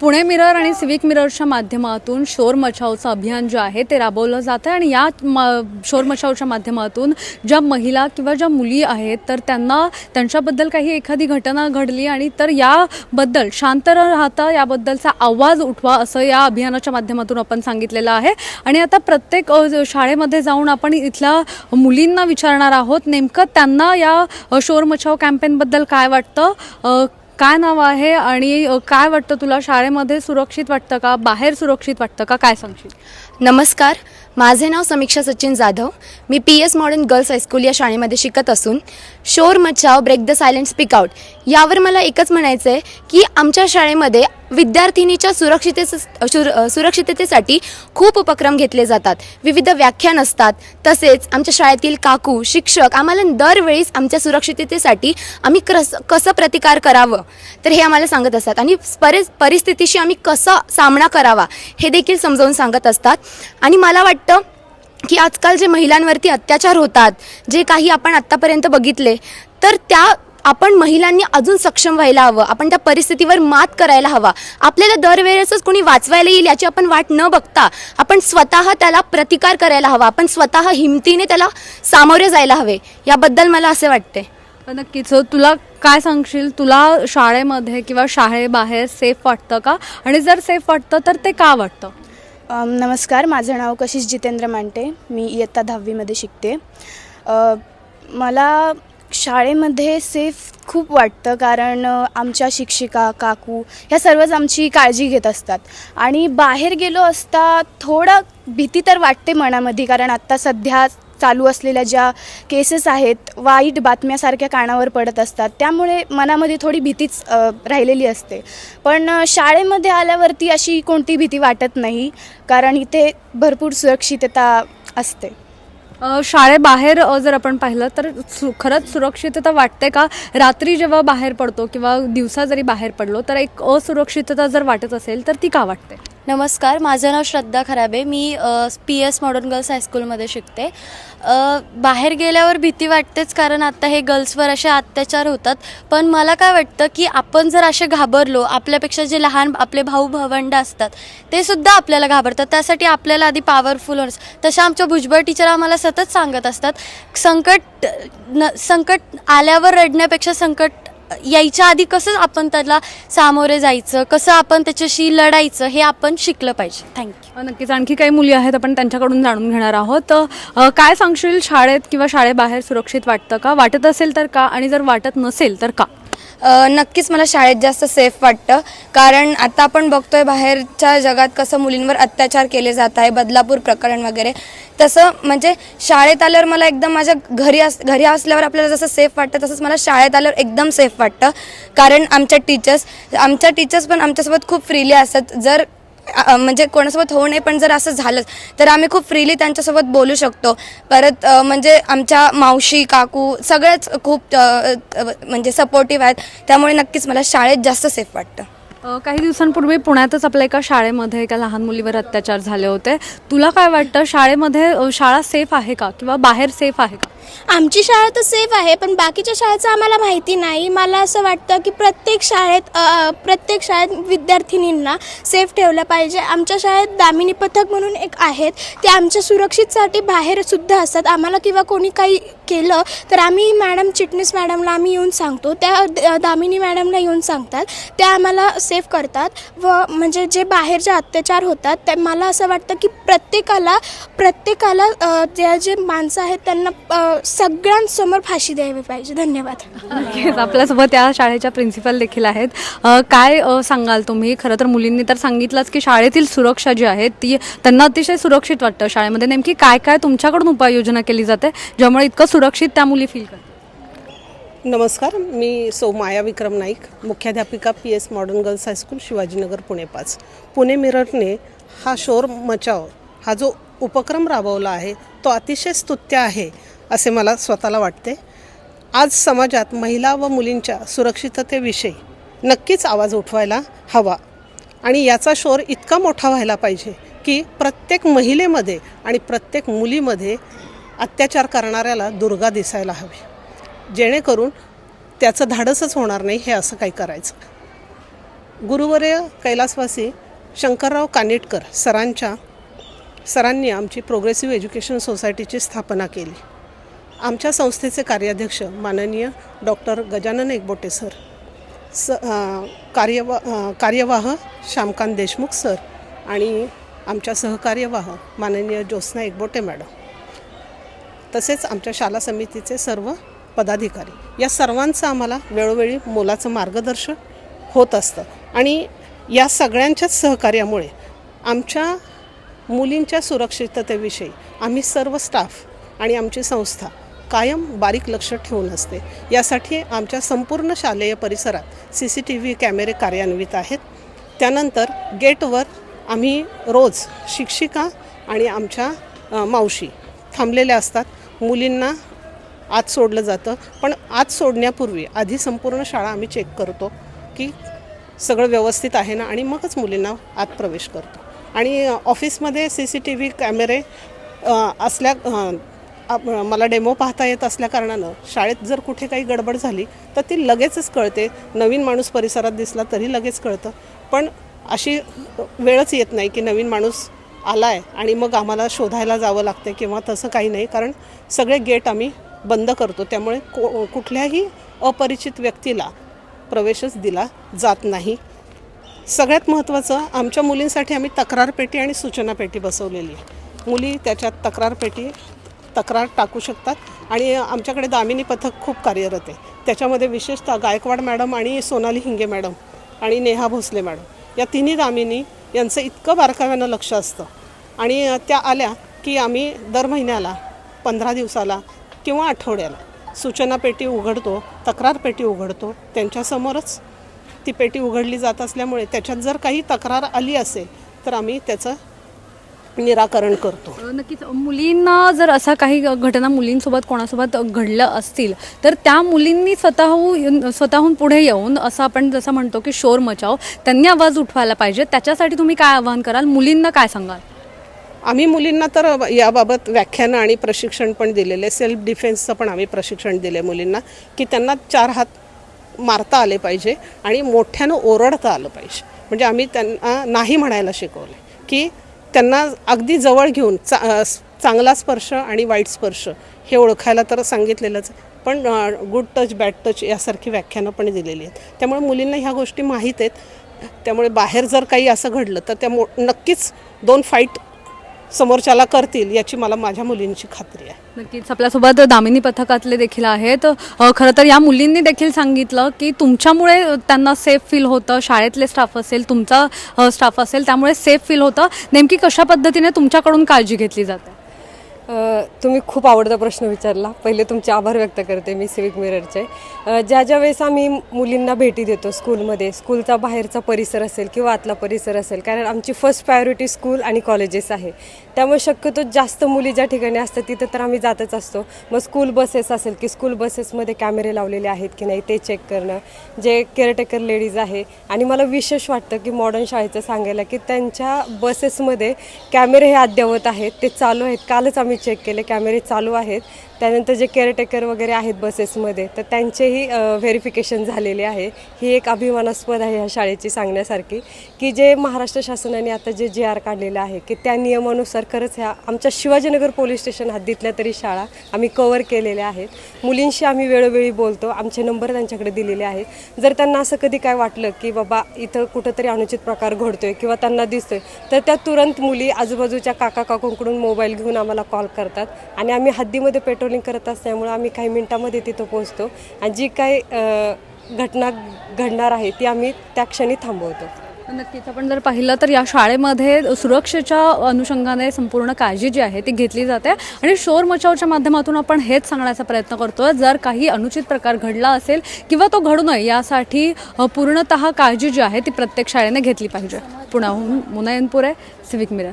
Pune mirror आणि civic मिररच्या माध्यमातून शोर मचावचं अभियान जे आहे ते राबवलं जातं आणि या शोर मचावच्या माध्यमातून ज्या महिला किंवा ज्या मुली आहेत तर त्यांना त्यांच्याबद्दल काही एखादी घटना घडली आणि तर याबद्दल शांत राहता याबद्दलचा आवाज उठवा असं या अभियानाच्या माध्यमातून आपण सांगितलेलं आहे। आणि आता प्रत्येक शाळेमध्ये जाऊन आपण इथल्या मुलींना विचारणार आहोत नेमकं त्यांना या शोर मचाव कॅम्पेनबद्दल काय वाटतं, काय नाव आहे आणि काय वाटतं तुला, शाळेमध्ये सुरक्षित वाटतं का, बाहेर सुरक्षित वाटतं का, काय सांगशील? नमस्कार, माझे नाव समीक्षा सचिन जाधव। मी PS मॉडर्न गर्ल्स हायस्कूल या शाळेमध्ये शिकत असून Shor Machao break the silent speak out यावर मला एकच म्हणायचं आहे की आमच्या शाळेमध्ये विद्यार्थिनीच्या सुरक्षिततेसाठी खूप उपक्रम घेतले जातात, विविध व्याख्यान असतात। तसेच आमच्या शाळेतील काकू शिक्षक आम्हाला दरवेळेस आमच्या सुरक्षिततेसाठी आम्ही कसं प्रतिकार करावं तर हे आम्हाला सांगत असतात आणि परिस्थितीशी आम्ही कसा सामना करावा हे देखील समजावून सांगत असतात। आणि मला वाटतं की आजकाल जे महिलांवरती अत्याचार होतात, जे काही आपण आत्तापर्यंत बघितले, तर त्या आपण महिलांनी अजून सक्षम व्हायला हवं, आपण त्या परिस्थितीवर मात करायला हवा। आपल्याला दरवेळेसच कोणी वाचवायला येईल याची आपण वाट न बघता आपण स्वतः त्याला प्रतिकार करायला हवा, आपण स्वतः हिमतीने त्याला सामोरे जायला हवे, याबद्दल मला असे वाटते। नक्कीच, तुला काय सांगशील, तुला शाळेमध्ये किंवा शाळेबाहेर सेफ वाटतं का, आणि जर सेफ वाटतं तर ते का वाटतं? नमस्कार, माझं नाव कशिश जितेंद्र मांटे, मी इयत्ता 10वीमध्ये शिकते। मला शाळेमध्ये सेफ खूप वाटतं कारण आमच्या शिक्षिका काकू ह्या सर्वच आमची काळजी घेत असतात। आणि बाहेर गेलो असता थोडा भीती तर वाटते मनामध्ये, कारण आत्ता सध्या चालू असलेल्या ज्या केसेस आहेत, वाईट बातम्यासारख्या कानावर पडत असतात, त्यामुळे मनामध्ये थोडी भीतीच राहिलेली असते। पण शाळेमध्ये आल्यावरती अशी कोणती भीती वाटत नाही, कारण इथे भरपूर सुरक्षितता असते। शाळेबाहेर जर आपण पाहिलं तर खरंच सुरक्षितता वाटते का? रात्री जेव्हा बाहेर पडतो किंवा दिवसा जरी बाहेर पडलो तर एक असुरक्षितता जर वाटत असेल तर ती का वाटते? नमस्कार, माझं नाव श्रद्धा खराबे, मी PS मॉडर्न गर्ल्स हायस्कूलमध्ये शिकते। बाहेर गेल्यावर भीती वाटतेच, कारण आता हे गर्ल्सवर असे अत्याचार होतात। पण मला काय वाटतं की आपण जर असे घाबरलो, आपल्यापेक्षा जे लहान आपले भाऊ भावंड असतात ते सुद्धा आपल्याला घाबरतात, त्यासाठी आपल्याला आधी पॉवरफुल होणं। तशा आमच्या भुजबळ टीचर आम्हाला सतत सांगत असतात, संकट आल्यावर रडण्यापेक्षा संकट यायच्या आधी कसं आपण त्याला सामोरे जायचं, कसं आपण त्याच्याशी लढायचं हे आपण शिकलं पाहिजे। थँक्यू। नक्कीच, आणखी काही मुली आहेत आपण त्यांच्याकडून जाणून घेणार आहोत। काय सांगशील, शाळेत किंवा शाळेबाहेर सुरक्षित वाटतं का? वाटत असेल तर का, आणि जर वाटत नसेल तर का? नक्कीच मला शाळेत जास्त सेफ वाटतं, कारण आता आपण बघतोय बाहेरच्या जगात कसं मुलींवर अत्याचार केले जात आहे, बदलापूर प्रकरण वगैरे। तसं म्हणजे शाळेत आल्यावर मला एकदम माझ्या घरी असल्यावर आपल्याला जसं सेफ वाटतं तसंच मला शाळेत आल्यावर एकदम सेफ वाटतं, कारण आमच्या टीचर्स पण आमच्यासोबत खूप फ्रीली असतात। जर म्हणजे कोणासोबत होऊ नये पण जर असं झालंच तर आम्ही खूप फ्रीली त्यांच्यासोबत बोलू शकतो। परत म्हणजे आमच्या मावशी काकू सगळ्याच खूप म्हणजे सपोर्टिव्ह आहेत, त्यामुळे नक्कीच मला शाळेत जास्त सेफ वाटतं। काही दिवसांपूर्वी पुण्यातच आपल्या एका शाळेमध्ये एका लहान मुलीवर अत्याचार झाले होते। तुला काय वाटतं, शाळेमध्ये शाळा सेफ आहे का किंवा बाहेर सेफ आहे का? आमची शाळा तर सेफ आहे, पण बाकीच्या शाळेचं आम्हाला माहिती नाही। मला असं वाटतं की प्रत्येक शाळेत विद्यार्थिनींना सेफ ठेवलं पाहिजे। आमच्या शाळेत दामिनी पथक म्हणून एक आहेत, ते आमच्या सुरक्षितसाठी बाहेरसुद्धा असतात। आम्हाला किंवा कोणी काही केलं तर आम्ही चिटणीस मॅडमला आम्ही येऊन सांगतो, त्या दामिनी मॅडमला येऊन सांगतात, त्या आम्हाला सेफ करतात। व म्हणजे जे बाहेरचे अत्याचार होतात ते मला असं वाटतं की प्रत्येकाला जे माणसं आहेत त्यांना सगळ्यांसमोर फाशी द्यावी पाहिजे। धन्यवाद। आपल्यासोबत या शाळेच्या प्रिन्सिपल देखील आहेत। काय सांगाल तुम्ही? खरं तर मुलींनी तर सांगितलंच की शाळेतील सुरक्षा जी आहे ती त्यांना अतिशय सुरक्षित वाटतं। शाळेमध्ये नेमकी काय काय तुमच्याकडून उपाययोजना केली जाते ज्यामुळे इतकं सुरक्षित त्या मुली फील करतात? नमस्कार, मी माया विक्रम नाईक, मुख्याध्यापिका PS modern girls high school Shivajinagar Pune 5। Pune मिररने हा शोर मचाव हा जो उपक्रम राबवला आहे तो अतिशय स्तुत्य आहे असे मला स्वतःला वाटते। आज समाजात महिला व मुलींच्या सुरक्षिततेविषयी नक्कीच आवाज उठवायला हवा आणि याचा शोर इतका मोठा व्हायला पाहिजे की प्रत्येक महिलेमध्ये आणि प्रत्येक मुलीमध्ये अत्याचार करणाऱ्याला दुर्गा दिसायला हवी, जेणेकरून त्याचं धाडसच होणार नाही हे असं काही करायचं। गुरुवर्य कैलासवासी शंकरराव कानिटकर सरांनी आमची प्रोग्रेसिव्ह एज्युकेशन सोसायटीची स्थापना केली. आमच्या संस्थेचे कार्याध्यक्ष माननीय डॉक्टर गजानन एकबोटे सर, कार्यवाह श्यामकांत देशमुख सर आणि आमच्या सहकार्यवाह माननीय ज्योत्स्ना एकबोटे मॅडम, तसेच आमच्या शाला समितीचे सर्व पदाधिकारी, या सर्वांचं आम्हाला वेळोवेळी मोलाचं मार्गदर्शन होत असतं. आणि या सगळ्यांच्याच सहकार्यामुळे आमच्या मुलींच्या सुरक्षिततेविषयी आम्ही सर्व स्टाफ आणि आमची संस्था कायम बारीक लक्ष ठेवून असते. यासाठी आमच्या संपूर्ण शालेय परिसरात CCTV कॅमेरे कार्यान्वित आहेत. त्यानंतर गेटवर आम्ही रोज शिक्षिका आणि आमच्या मावशी थांबलेल्या असतात. मुलींना आत सोडलं जातं, पण आत सोडण्यापूर्वी आधी संपूर्ण शाळा आम्ही चेक करतो की सगळं व्यवस्थित आहे ना, आणि मगच मुलींना आत प्रवेश करतो. आणि ऑफिसमध्ये CCTV कॅमेरे मला डेमो पाहता येत असल्या कारणानं शाळेत जर कुठे काही गडबड झाली तर ती लगेचच कळते. नवीन माणूस परिसरात दिसला तरी लगेच कळतं. पण अशी वेळच येत नाही की नवीन माणूस आला आहे आणि मग आम्हाला शोधायला जावं लागते किंवा तसं काही नाही, कारण सगळे गेट आम्ही बंद करतो. त्यामुळे कुठल्याही अपरिचित व्यक्तीला प्रवेशच दिला जात नाही. सगळ्यात महत्त्वाचं, आमच्या मुलींसाठी आम्ही तक्रार पेटी आणि सूचना पेटी बसवलेली आहे. मुली त्याच्यात तक्रार टाकू शकतात. आणि आमच्याकडे दामिनी पथक खूप कार्यरत आहे. त्याच्यामध्ये विशेषतः गायकवाड मॅडम आणि सोनाली हिंगे मॅडम आणि नेहा भोसले मॅडम, या तिन्ही दामिनी यांचं इतकं बारकाव्यानं लक्ष असतं. आणि त्या आल्या की आम्ही दर महिन्याला 15 दिवसाला किंवा आठवड्याला सूचना पेटी उघडतो, तक्रार पेटी उघडतो. त्यांच्यासमोरच ती पेटी उघडली जात असल्यामुळे त्याच्यात जर काही तक्रार आली असेल तर आम्ही त्याचं निराकरण करतो. नक्कीच. मुलींना जर असा काही घटना मुलींसोबत कोणासोबत घडलं असतील तर त्या मुलींनी स्वतःहून पुढे येऊन, असं आपण जसं म्हणतो की शोर मचाव, त्यांनी आवाज उठवायला पाहिजे. त्याच्यासाठी तुम्ही काय आवाहन कराल, मुलींना काय सांगाल? आम्ही मुलींना तर याबाबत व्याख्यानं आणि प्रशिक्षण पण दिलेले. सेल्फ डिफेन्सचं पण आम्ही प्रशिक्षण दिले मुलींना, की त्यांना 4 हात मारता आले पाहिजे आणि मोठ्यानं ओरडता आलं पाहिजे. म्हणजे आम्ही त्यांना नाही म्हणायला शिकवले, की त्यांना अगदी जवळ घेऊन चांगला स्पर्श आणि वाईट स्पर्श हे ओळखायला तर सांगितलेलंच, पण गुड टच बॅड टच यासारखी व्याख्यानं पण दिलेली आहेत. त्यामुळे मुलींना ह्या गोष्टी माहीत आहेत. त्यामुळे बाहेर जर काही असं घडलं तर त्या नक्कीच 2 फाईट समोरच्याला करतील याची मला माझ्या मुलींची खात्री आहे. नक्कीच. आपल्यासोबत दामिनी पथकातले देखील आहेत. खरं तर या मुलींनी देखील सांगितलं की तुमच्यामुळे त्यांना सेफ फील होतं, शाळेतले स्टाफ असेल, तुमचा स्टाफ असेल, त्यामुळे सेफ फील होतं. नेमकी कशा पद्धतीने तुमच्याकडून काळजी घेतली जाते? तुम्ही खूप आवडता प्रश्न विचारला. पहिले तुमचे आभार व्यक्त करते मी सिविक मिररचे. ज्या वेळेस आम्ही मुलींना भेटी देतो स्कूलमध्ये, स्कूलचा बाहेरचा परिसर असेल किंवा आतला परिसर असेल, कारण आमची फर्स्ट प्रायोरिटी स्कूल आणि कॉलेजेस आहे. त्यामुळे शक्यतो जास्त मुली ज्या ठिकाणी असतात तिथं तर आम्ही जातच असतो. मग स्कूल बसेस असेल की स्कूल बसेसमध्ये कॅमेरे लावलेले आहेत की नाही ते चेक करणं, जे केअरटेकर लेडीज आहे. आणि मला विशेष वाटतं की मॉडर्न शाळेचं सांगायला की त्यांच्या बसेसमध्ये कॅमेरे हे अद्ययावत आहेत, ते चालू आहेत. कालच आम्ही चेक केले, कॅमेरे चालू आहेत. त्यानंतर जे केअरटेकर वगैरे आहेत बसेसमध्ये तर त्यांचेही व्हेरिफिकेशन झालेले आहे. ही एक अभिमानास्पद आहे ह्या शाळेची सांगण्यासारखी, की जे महाराष्ट्र शासनाने आता जे JR काढलेलं आहे की त्या नियमानुसार खरंच ह्या आमच्या शिवाजीनगर पोलीस स्टेशन हद्दीतल्या तरी शाळा आम्ही कव्हर केलेल्या आहेत. मुलींशी आम्ही वेळोवेळी बोलतो, आमचे नंबर त्यांच्याकडे दिलेले आहेत. जर त्यांना असं कधी काय वाटलं की बाबा इथं कुठंतरी अनुचित प्रकार घडतोय किंवा त्यांना दिसतोय तर त्या तुरंत मुली आजूबाजूच्या काकाकडून मोबाईल घेऊन आम्हाला कॉल करतात आणि आम्ही हद्दीमध्ये पेट्रोलिंग करत असल्यामुळे आम्ही काही मिनिटांमध्ये तिथं पोहोचतो आणि जी काही घटना घडणार आहे ती आम्ही त्या क्षणी थांबवतो. नक्कीच. आपण जर पाहिलं तर या शाळेमध्ये सुरक्षेच्या अनुषंगाने संपूर्ण काळजी जी आहे ती घेतली जाते आणि शोर मचावच्या माध्यमातून आपण हेच सांगण्याचा प्रयत्न करतो, जर काही अनुचित प्रकार घडला असेल किंवा तो घडू नये यासाठी पूर्णतः काळजी जी आहे ती प्रत्येक शाळेने घेतली पाहिजे. पुण्याहून मुनायनपुरे, सिविक मिरर.